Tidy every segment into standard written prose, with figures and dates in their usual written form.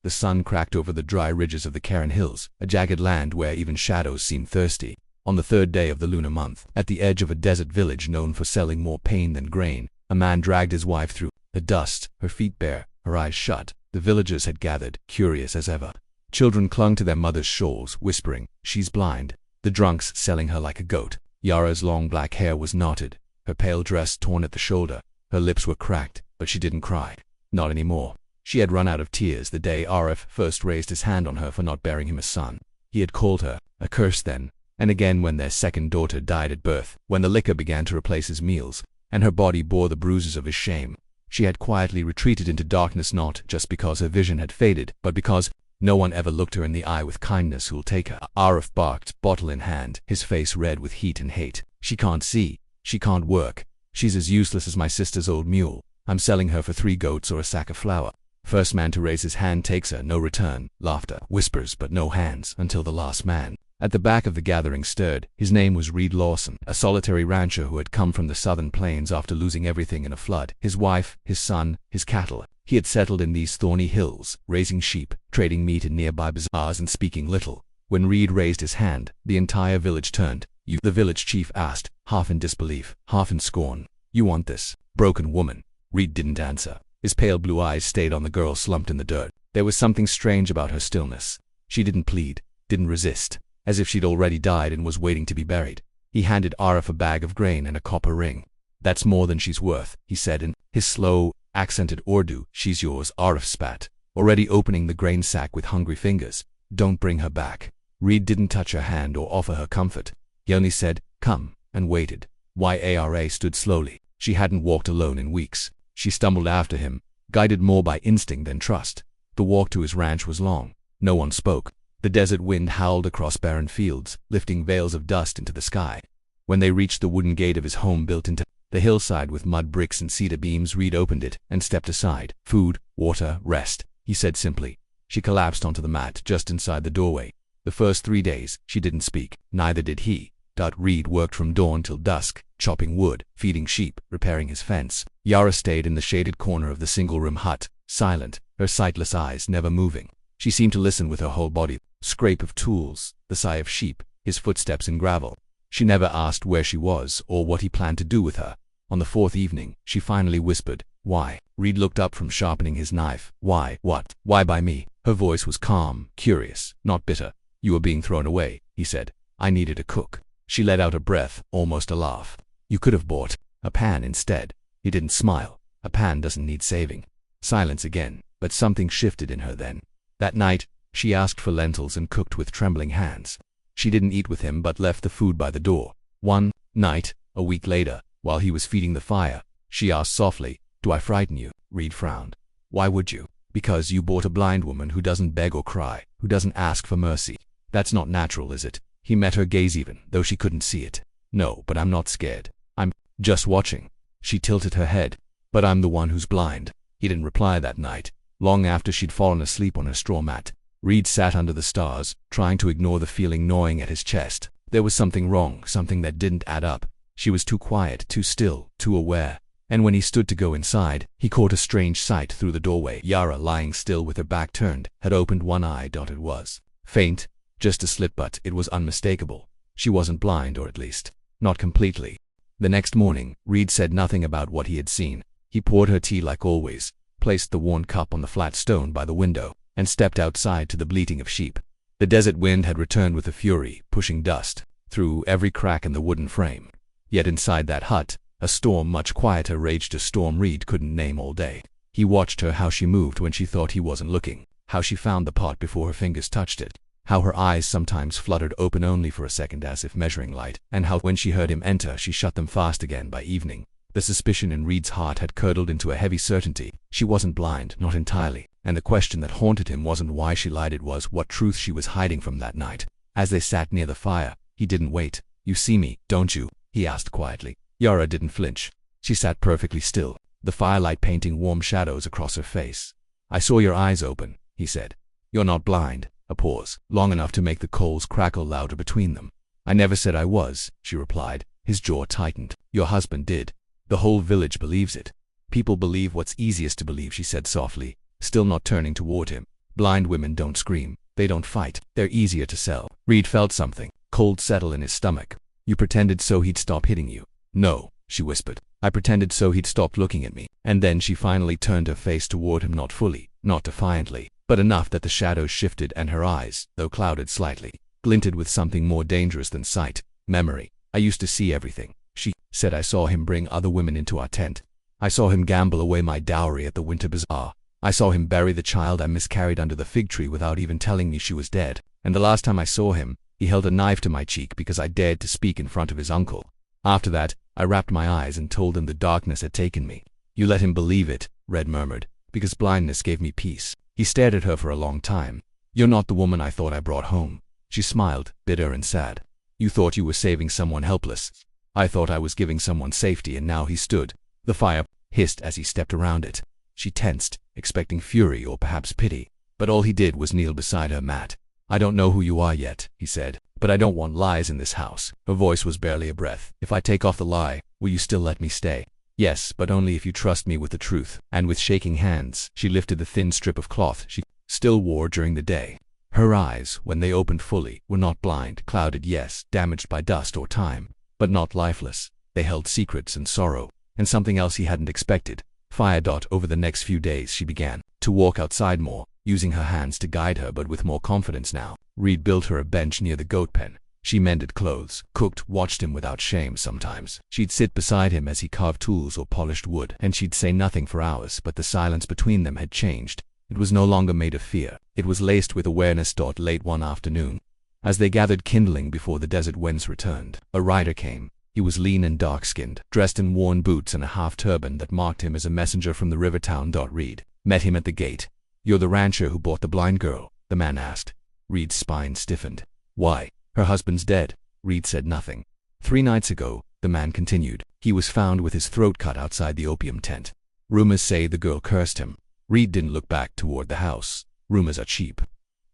The sun cracked over the dry ridges of the Karen Hills, a jagged land where even shadows seemed thirsty. On the third day of the lunar month, at the edge of a desert village known for selling more pain than grain, a man dragged his wife through the dust, her feet bare, her eyes shut. The villagers had gathered, curious as ever. Children clung to their mothers' shawls, whispering, "She's blind." The drunks selling her like a goat. Yara's long black hair was knotted, her pale dress torn at the shoulder. Her lips were cracked, but she didn't cry. Not anymore. She had run out of tears the day Arif first raised his hand on her for not bearing him a son. He had called her a curse then, and again when their second daughter died at birth, when the liquor began to replace his meals, and her body bore the bruises of his shame. She had quietly retreated into darkness, not just because her vision had faded, but because no one ever looked her in the eye with kindness. "Who'll take her?" Arif barked, bottle in hand, his face red with heat and hate. "She can't see. She can't work. She's as useless as my sister's old mule. I'm selling her for 3 goats or a sack of flour. First man to raise his hand takes her, no return." Laughter, whispers, but no hands, until the last man. At the back of the gathering stirred. His name was Reed Lawson, a solitary rancher who had come from the southern plains after losing everything in a flood. His wife, his son, his cattle. He had settled in these thorny hills, raising sheep, trading meat in nearby bazaars and speaking little. When Reed raised his hand, the entire village turned. "You?" the village chief asked, half in disbelief, half in scorn. "You want this broken woman?" Reed didn't answer. His pale blue eyes stayed on the girl slumped in the dirt. There was something strange about her stillness. She didn't plead, didn't resist, as if she'd already died and was waiting to be buried. He handed Arif a bag of grain and a copper ring. "That's more than she's worth," he said in his slow, accented Urdu. "She's yours." Arif spat, already opening the grain sack with hungry fingers. "Don't bring her back." Reed didn't touch her hand or offer her comfort. He only said, "Come," and waited. Yara stood slowly. She hadn't walked alone in weeks. She stumbled after him, guided more by instinct than trust. The walk to his ranch was long. No one spoke. The desert wind howled across barren fields, lifting veils of dust into the sky. When they reached the wooden gate of his home built into the hillside with mud bricks and cedar beams, Reed opened it and stepped aside. "Food, water, rest," he said simply. She collapsed onto the mat just inside the doorway. The first 3 days, she didn't speak. Neither did he. Reed worked from dawn till dusk, chopping wood, feeding sheep, repairing his fence. Yara stayed in the shaded corner of the single-room hut, silent, her sightless eyes never moving. She seemed to listen with her whole body. Scrape of tools, the sigh of sheep, his footsteps in gravel. She never asked where she was or what he planned to do with her. On the 4th evening, she finally whispered, "Why?" Reed looked up from sharpening his knife. "Why? What? Why by me?" Her voice was calm, curious, not bitter. "You were being thrown away," he said. "I needed a cook." She let out a breath, almost a laugh. "You could have bought a pan instead." He didn't smile. "A pan doesn't need saving." Silence again, but something shifted in her then. That night, she asked for lentils and cooked with trembling hands. She didn't eat with him but left the food by the door. One night, a week later, while he was feeding the fire, she asked softly, "Do I frighten you?" Reed frowned. "Why would you?" "Because you bought a blind woman who doesn't beg or cry, who doesn't ask for mercy. That's not natural, is it?" He met her gaze even, though she couldn't see it. "No, but I'm not scared. I'm just watching." She tilted her head. "But I'm the one who's blind." He didn't reply that night. Long after she'd fallen asleep on her straw mat, Reed sat under the stars, trying to ignore the feeling gnawing at his chest. There was something wrong, something that didn't add up. She was too quiet, too still, too aware. And when he stood to go inside, he caught a strange sight through the doorway. Yara, lying still with her back turned, had opened one eye. It was faint, just a slit, but it was unmistakable. She wasn't blind, or at least, not completely. The next morning, Reed said nothing about what he had seen. He poured her tea like always, placed the worn cup on the flat stone by the window, and stepped outside to the bleating of sheep. The desert wind had returned with a fury, pushing dust through every crack in the wooden frame. Yet inside that hut, a storm much quieter raged, a storm Reed couldn't name all day. He watched her, how she moved when she thought he wasn't looking, how she found the pot before her fingers touched it, how her eyes sometimes fluttered open only for a second as if measuring light, and how when she heard him enter she shut them fast again by evening. The suspicion in Reed's heart had curdled into a heavy certainty. She wasn't blind, not entirely, and the question that haunted him wasn't why she lied, it was what truth she was hiding from that night. As they sat near the fire, he didn't wait. "You see me, don't you?" he asked quietly. Yara didn't flinch. She sat perfectly still, the firelight painting warm shadows across her face. "I saw your eyes open," he said. "You're not blind." A pause, long enough to make the coals crackle louder between them. "I never said I was," she replied. His jaw tightened. "Your husband did. The whole village believes it." "People believe what's easiest to believe," she said softly, still not turning toward him. Blind women don't scream. They don't fight. They're easier to sell. Reed felt something cold settle in his stomach. You pretended so he'd stop hitting you. No, she whispered. I pretended so he'd stop looking at me. And then she finally turned her face toward him, not fully, not defiantly, but enough that the shadows shifted and her eyes, though clouded slightly, glinted with something more dangerous than sight. Memory. I used to see everything. She said. I saw him bring other women into our tent. I saw him gamble away my dowry at the winter bazaar. I saw him bury the child I miscarried under the fig tree without even telling me she was dead. And the last time I saw him, he held a knife to my cheek because I dared to speak in front of his uncle. After that, I wrapped my eyes and told him the darkness had taken me. You let him believe it, Red murmured, because blindness gave me peace. He stared at her for a long time. You're not the woman I thought I brought home. She smiled, bitter and sad. You thought you were saving someone helpless. I thought I was giving someone safety, and now he stood. The fire hissed as he stepped around it. She tensed, expecting fury or perhaps pity, but all he did was kneel beside her mat. I don't know who you are yet, he said, but I don't want lies in this house. Her voice was barely a breath. If I take off the lie, will you still let me stay? Yes, but only if you trust me with the truth. And with shaking hands, she lifted the thin strip of cloth she still wore during the day. Her eyes, when they opened fully, were not blind, clouded, yes, damaged by dust or time, but not lifeless. They held secrets and sorrow, and something else he hadn't expected. Over the next few days she began to walk outside more, using her hands to guide her, but with more confidence now. Reed built her a bench near the goat pen. She mended clothes, cooked, watched him without shame sometimes. She'd sit beside him as he carved tools or polished wood, and she'd say nothing for hours, but the silence between them had changed. It was no longer made of fear. It was laced with awareness. Late one afternoon, as they gathered kindling before the desert winds returned, a rider came. He was lean and dark-skinned, dressed in worn boots and a half-turban that marked him as a messenger from the river town. Reed met him at the gate. You're the rancher who bought the blind girl? The man asked. Reed's spine stiffened. Why? Her husband's dead. Reed said nothing. 3 nights ago, the man continued, he was found with his throat cut outside the opium tent. Rumors say the girl cursed him. Reed didn't look back toward the house. Rumors are cheap.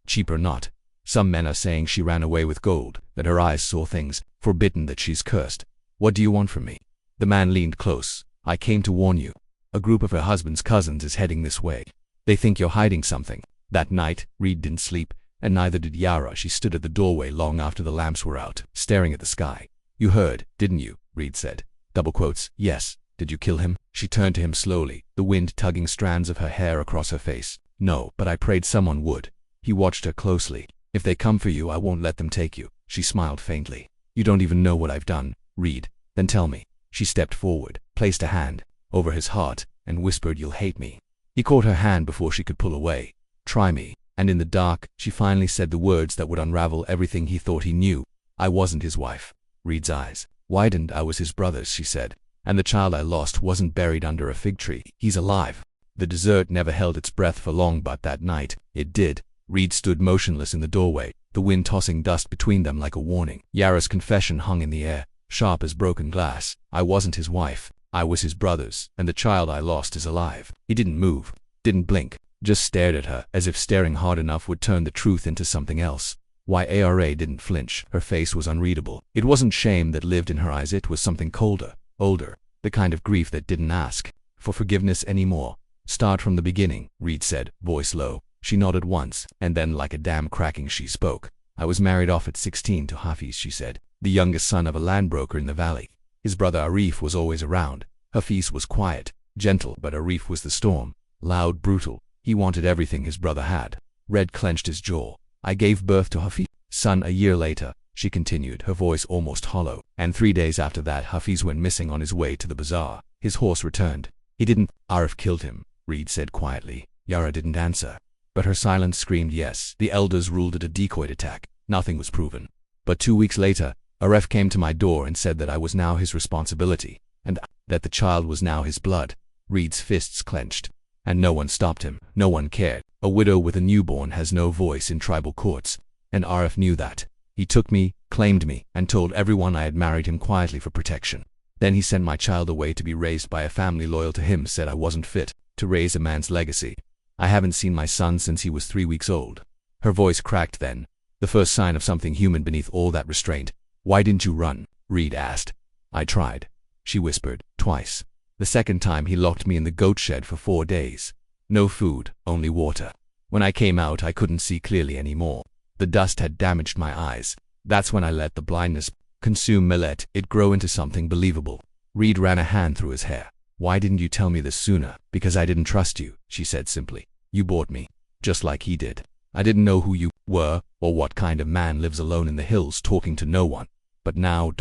Cheap or not, some men are saying she ran away with gold, that her eyes saw things, forbidden, that she's cursed. What do you want from me? The man leaned close. I came to warn you. A group of her husband's cousins is heading this way. They think you're hiding something. That night, Reed didn't sleep, and neither did Yara. She stood at the doorway long after the lamps were out, staring at the sky. You heard, didn't you? Reed said. Double quotes. Yes. Did you kill him? She turned to him slowly, the wind tugging strands of her hair across her face. No, but I prayed someone would. He watched her closely. If they come for you, I won't let them take you. She smiled faintly. You don't even know what I've done, Reed. Then tell me. She stepped forward, placed a hand over his heart, and whispered, you'll hate me. He caught her hand before she could pull away. Try me. And in the dark, she finally said the words that would unravel everything he thought he knew. I wasn't his wife. Reed's eyes widened. I was his brother's, she said. And the child I lost wasn't buried under a fig tree. He's alive. The desert never held its breath for long, but that night, it did. Reed stood motionless in the doorway, the wind tossing dust between them like a warning. Yara's confession hung in the air, sharp as broken glass. I wasn't his wife. I was his brother's, and the child I lost is alive. He didn't move, didn't blink, just stared at her, as if staring hard enough would turn the truth into something else. Yara didn't flinch. Her face was unreadable. It wasn't shame that lived in her eyes. It was something colder, older, the kind of grief that didn't ask for forgiveness anymore. Start from the beginning, Reed said, voice low. She nodded once, and then like a dam cracking she spoke. I was married off at 16 to Hafiz, she said, the youngest son of a landbroker in the valley. His brother Arif was always around. Hafiz was quiet, gentle, but Arif was the storm, loud, brutal. He wanted everything his brother had. Red clenched his jaw. I gave birth to Hafiz, son, a year later, she continued, her voice almost hollow. And 3 days after that, Hafiz went missing on his way to the bazaar. His horse returned. He didn't. Arif killed him, Reed said quietly. Yara didn't answer, but her silence screamed yes. The elders ruled it a decoy attack. Nothing was proven. But 2 weeks later, Arif came to my door and said that I was now his responsibility, and that the child was now his blood. Reed's fists clenched. And no one stopped him. No one cared. A widow with a newborn has no voice in tribal courts. And Arif knew that. He took me, claimed me, and told everyone I had married him quietly for protection. Then he sent my child away to be raised by a family loyal to him, said I wasn't fit to raise a man's legacy. I haven't seen my son since he was 3 weeks old. Her voice cracked then, the first sign of something human beneath all that restraint. Why didn't you run? Reed asked. I tried, she whispered, twice. The second time he locked me in the goat shed for 4 days. No food, only water. When I came out, I couldn't see clearly anymore. The dust had damaged my eyes. That's when I let the blindness consume me, let it grow into something believable. Reed ran a hand through his hair. Why didn't you tell me this sooner? Because I didn't trust you, she said simply. You bought me, just like he did. I didn't know who you were, or what kind of man lives alone in the hills talking to no one. But now,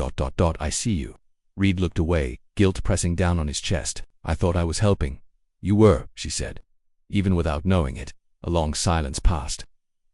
I see you. Reed looked away, guilt pressing down on his chest. I thought I was helping. You were, she said. Even without knowing it, a long silence passed.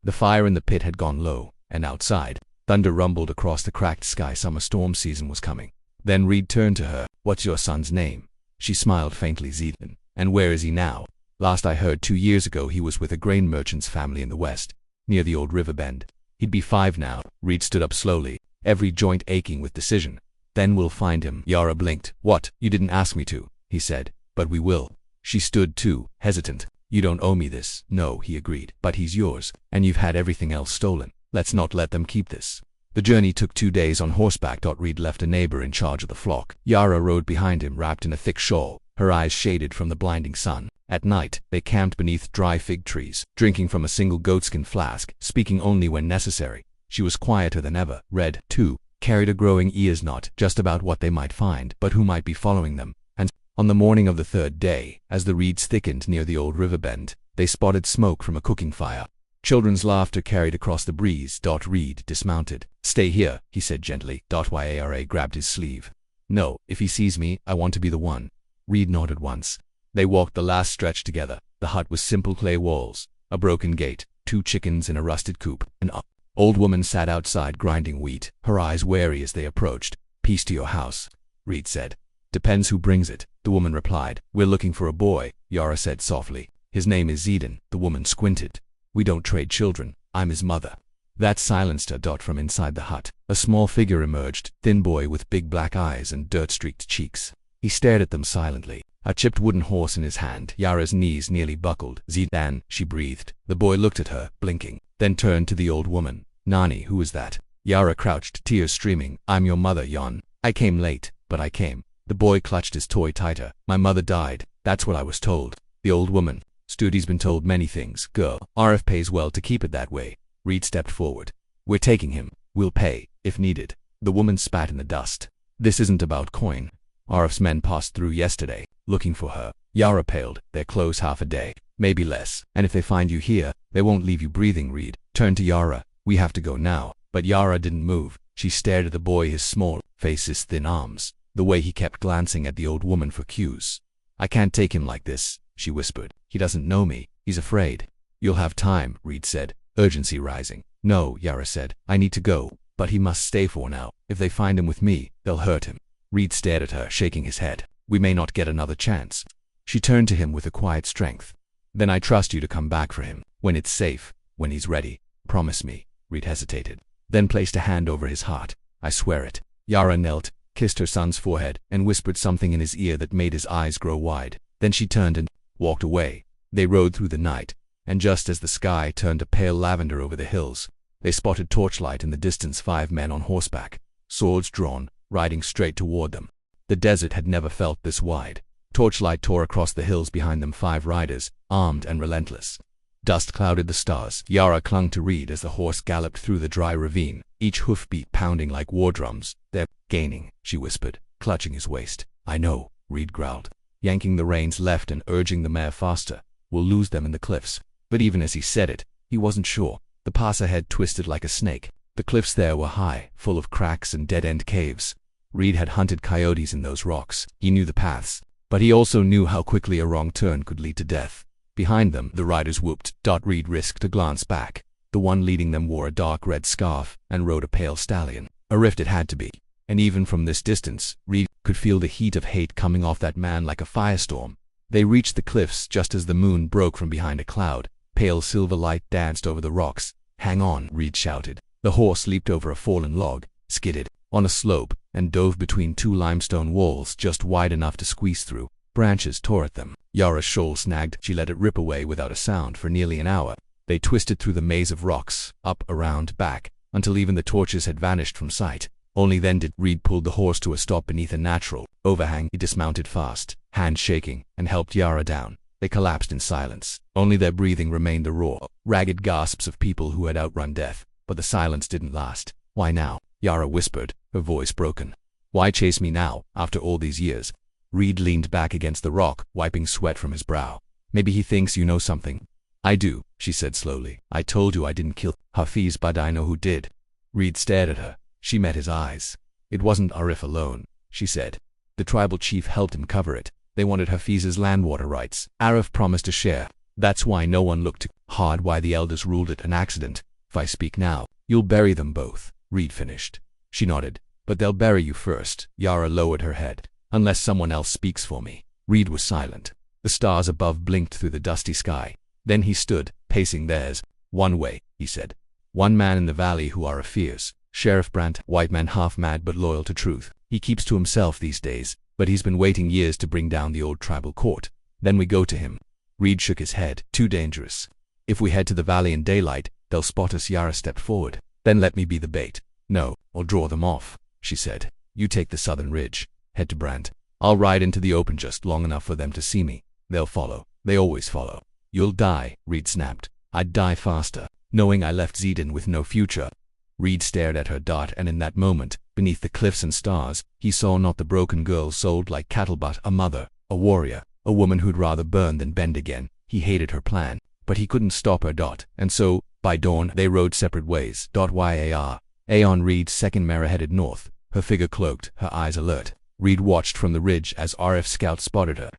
The fire in the pit had gone low, and outside, thunder rumbled across the cracked sky. Summer storm season was coming. Then Reed turned to her. What's your son's name? She smiled faintly. Zealand. And where is he now? Last I heard 2 years ago he was with a grain merchant's family in the west, near the old river bend. He'd be 5 now. Reed stood up slowly, every joint aching with decision. Then we'll find him. Yara blinked. What? You didn't ask me to, he said. But we will. She stood too, hesitant. You don't owe me this. No, he agreed. But he's yours, and you've had everything else stolen. Let's not let them keep this. The journey took 2 days on horseback. Reed left a neighbor in charge of the flock. Yara rode behind him, wrapped in a thick shawl, her eyes shaded from the blinding sun. At night, they camped beneath dry fig trees, drinking from a single goatskin flask, speaking only when necessary. She was quieter than ever. Red, too, carried a growing ears, not just about what they might find, but who might be following them. And on the morning of the 3rd day, as the reeds thickened near the old river bend, they spotted smoke from a cooking fire. Children's laughter carried across the breeze. Reed dismounted. Stay here, he said gently. Yara grabbed his sleeve. No, if he sees me, I want to be the one. Reed nodded once. They walked the last stretch together. The hut was simple clay walls, a broken gate, 2 chickens in a rusted coop. An old woman sat outside grinding wheat, her eyes wary as they approached. Peace to your house, Reed said. Depends who brings it, the woman replied. We're looking for a boy, Yara said softly. His name is Zealand. The woman squinted. We don't trade children. I'm his mother. That silenced her. From inside the hut, a small figure emerged, thin boy with big black eyes and dirt-streaked cheeks. He stared at them silently, a chipped wooden horse in his hand. Yara's knees nearly buckled. Zealand, she breathed. The boy looked at her, blinking, then turned to the old woman. Nani, who is that? Yara crouched, tears streaming. I'm your mother, Jan. I came late, but I came. The boy clutched his toy tighter. My mother died. That's what I was told. The old woman. Study's been told many things. Girl, RF pays well to keep it that way. Reed stepped forward. We're taking him. We'll pay, if needed. The woman spat in the dust. This isn't about coin. RF's men passed through yesterday, looking for her. Yara paled. They're closed half a day, maybe less. And if they find you here, they won't leave you breathing. Reed turned to Yara. We have to go now. But Yara didn't move. She stared at the boy, his small face, his thin arms, the way he kept glancing at the old woman for cues. I can't take him like this, she whispered. He doesn't know me. He's afraid. You'll have time, Reed said, urgency rising. No, Yara said. I need to go. But he must stay for now. If they find him with me, they'll hurt him. Reed stared at her, shaking his head. We may not get another chance. She turned to him with a quiet strength. Then I trust you to come back for him, when it's safe, when he's ready. Promise me. Reed hesitated, then placed a hand over his heart. I swear it. Yara knelt, kissed her son's forehead, and whispered something in his ear that made his eyes grow wide. Then she turned and walked away. They rode through the night, and just as the sky turned a pale lavender over the hills, they spotted torchlight in the distance. 5 men on horseback, swords drawn, riding straight toward them. The desert had never felt this wide. Torchlight tore across the hills behind them. 5 riders, armed and relentless. Dust clouded the stars. Yara clung to Reed as the horse galloped through the dry ravine, each hoofbeat pounding like war drums. They're gaining, she whispered, clutching his waist. I know, Reed growled, yanking the reins left and urging the mare faster. We'll lose them in the cliffs. But even as he said it, he wasn't sure. The pass ahead twisted like a snake. The cliffs there were high, full of cracks and dead-end caves. Reed had hunted coyotes in those rocks. He knew the paths, but he also knew how quickly a wrong turn could lead to death. Behind them, the riders whooped. Reed risked a glance back. The one leading them wore a dark red scarf and rode a pale stallion. A rift it had to be. And even from this distance, Reed could feel the heat of hate coming off that man like a firestorm. They reached the cliffs just as the moon broke from behind a cloud. Pale silver light danced over the rocks. Hang on, Reed shouted. The horse leaped over a fallen log, skidded on a slope, and dove between 2 limestone walls just wide enough to squeeze through. Branches tore at them. Yara's shawl snagged. She let it rip away without a sound for nearly an hour. They twisted through the maze of rocks, up, around, back, until even the torches had vanished from sight. Only then did Reed pull the horse to a stop beneath a natural overhang. He dismounted fast, hand shaking, and helped Yara down. They collapsed in silence. Only their breathing remained the raw, ragged gasps of people who had outrun death. But the silence didn't last. "Why now?" Yara whispered, her voice broken. "Why chase me now, after all these years?" Reed leaned back against the rock, wiping sweat from his brow. "Maybe he thinks you know something." "I do," she said slowly. "I told you I didn't kill Hafiz, but I know who did." Reed stared at her. She met his eyes. "It wasn't Arif alone," she said. "The tribal chief helped him cover it. They wanted Hafiz's land water rights. Arif promised to share. That's why no one looked hard, why the elders ruled it an accident. If I speak now, you'll bury them both," Reed finished. She nodded. "But they'll bury you first." Yara lowered her head. "Unless someone else speaks for me." Reed was silent. The stars above blinked through the dusty sky. Then he stood, pacing theirs. "One way," he said. "One man in the valley who Arif fears. Sheriff Brandt, white man, half mad but loyal to truth. He keeps to himself these days, but he's been waiting years to bring down the old tribal court. Then we go to him." Reed shook his head. "Too dangerous. If we head to the valley in daylight, they'll spot us." Yara stepped forward. "Then let me be the bait." "No, I'll draw them off," she said. "You take the southern ridge. Head to Brandt. I'll ride into the open just long enough for them to see me. They'll follow. They always follow." "You'll die," Reed snapped. "I'd die faster, knowing I left Zidane with no future." Reed stared at her dart, and in that moment, beneath the cliffs and stars, he saw not the broken girl sold like cattle but a mother, a warrior, a woman who'd rather burn than bend again. He hated her plan, but he couldn't stop her. And so, by dawn, they rode separate ways. Yar. Aeon Reed's second mare headed north, her figure cloaked, her eyes alert. Reed watched from the ridge as Arif's scout spotted her.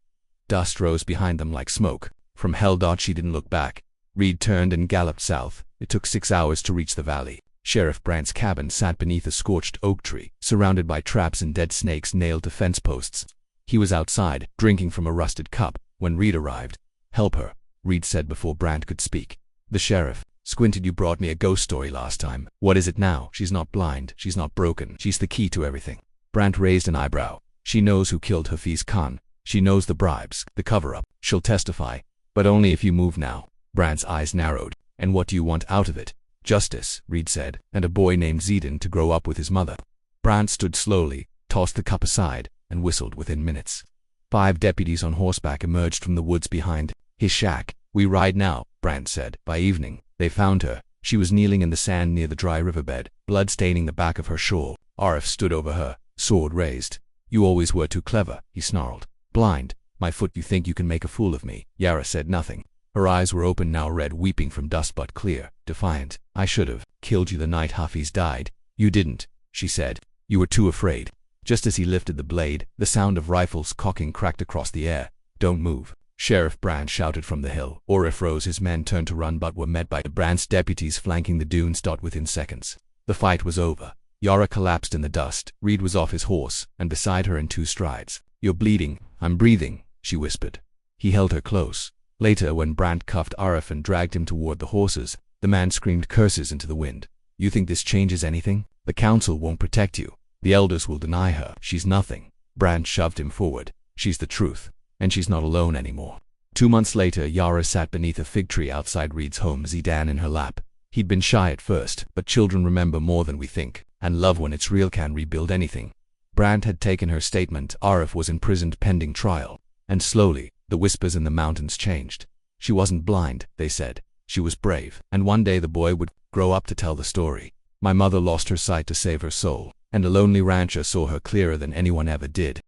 Dust rose behind them like smoke. From hell. She didn't look back. Reed turned and galloped south. It took 6 hours to reach the valley. Sheriff Brandt's cabin sat beneath a scorched oak tree, surrounded by traps and dead snakes nailed to fence posts. He was outside, drinking from a rusted cup, when Reed arrived. "Help her," Reed said before Brandt could speak. The sheriff squinted. "You brought me a ghost story last time. What is it now?" "She's not blind. She's not broken. She's the key to everything." Brandt raised an eyebrow. "She knows who killed Hafiz Khan. She knows the bribes, the cover-up. She'll testify. But only if you move now." Brandt's eyes narrowed. "And what do you want out of it?" "Justice," Reed said, "and a boy named Zidane to grow up with his mother." Brandt stood slowly, tossed the cup aside, and whistled. Within minutes, 5 deputies on horseback emerged from the woods behind his shack. "We ride now," Brandt said. By evening, they found her. She was kneeling in the sand near the dry riverbed, blood staining the back of her shawl. Arif stood over her, sword raised. "You always were too clever," he snarled. "Blind. My foot. You think you can make a fool of me?" Yara said nothing. Her eyes were open now, red, weeping from dust but clear, defiant. "I should have killed you the night Hafiz died." "You didn't," she said. "You were too afraid." Just as he lifted the blade, the sound of rifles cocking cracked across the air. "Don't move," Sheriff Brandt shouted from the hill. Arif rose. His men turned to run but were met by Brandt's deputies flanking the dunes. Within seconds, the fight was over. Yara collapsed in the dust. Reed was off his horse, and beside her in 2 strides. "You're bleeding." "I'm breathing," she whispered. He held her close. Later, when Brandt cuffed Arif and dragged him toward the horses, the man screamed curses into the wind. "You think this changes anything? The council won't protect you. The elders will deny her. She's nothing." Brandt shoved him forward. "She's the truth, and she's not alone anymore." 2 months later, Yara sat beneath a fig tree outside Reed's home, Zidane in her lap. He'd been shy at first, but children remember more than we think, and love when it's real can rebuild anything. Brandt had taken her statement. Arif was imprisoned pending trial. And slowly, the whispers in the mountains changed. She wasn't blind, they said. She was brave, and one day the boy would grow up to tell the story. My mother lost her sight to save her soul, and a lonely rancher saw her clearer than anyone ever did.